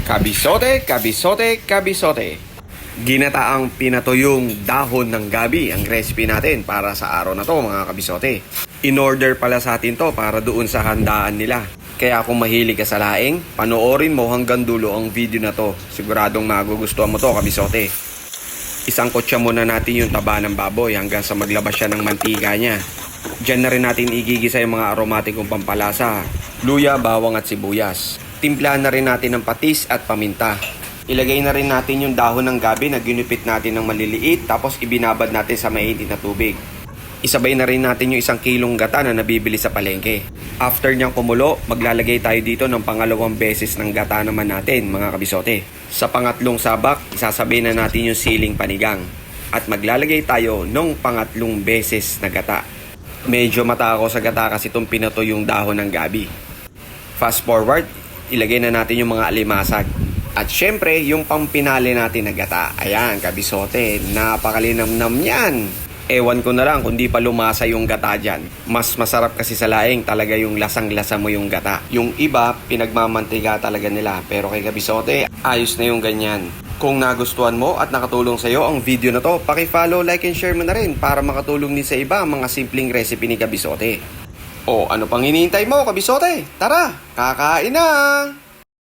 Kabisote, kabisote, kabisote. Ginataang pinatoyong dahon ng gabi ang recipe natin para sa araw na to mga kabisote. In-order pala sa atin to para doon sa handaan nila. Kaya kung mahilig ka sa laing, panoorin mo hanggang dulo ang video na to. Siguradong magugustuhan mo to kabisote. Isang kutsa muna natin yung taba ng baboy hanggang sa maglabas siya ng mantika niya. Diyan na rin natin igigisa yung mga aromatikong pampalasa, luya, bawang at sibuyas. Timplahan na rin natin ng patis at paminta. Ilagay na rin natin yung dahon ng gabi na ginupit natin ng maliliit tapos ibinabad natin sa mainit na tubig. Isabay na rin natin yung 1 kilong gata na nabibili sa palengke. After niyang kumulo, maglalagay tayo dito ng pangalawang beses ng gata naman natin mga kabisote. Sa pangatlong sabak, isasabay na natin yung siling panigang. At maglalagay tayo ng pangatlong beses na gata. Medyo mata ako sa gata kasi itong pinato yung dahon ng gabi. Fast forward, ilagay na natin yung mga alimasag. At syempre, yung pampinali natin na gata. Ayan, kabisote, napakalinamnam yan. Ewan ko na lang kung di pa lumasa yung gata dyan. Mas masarap kasi sa laing talaga yung lasang-lasa mo yung gata. Yung iba, pinagmamantiga talaga nila. Pero kay kabisote, ayos na yung ganyan. Kung nagustuhan mo at nakatulong sa'yo ang video na to, paki-follow, like, and share mo na rin para makatulong din sa iba ang mga simpleng recipe ni Kabisote. O ano pang hinihintay mo, Kabisote? Tara, kakain na!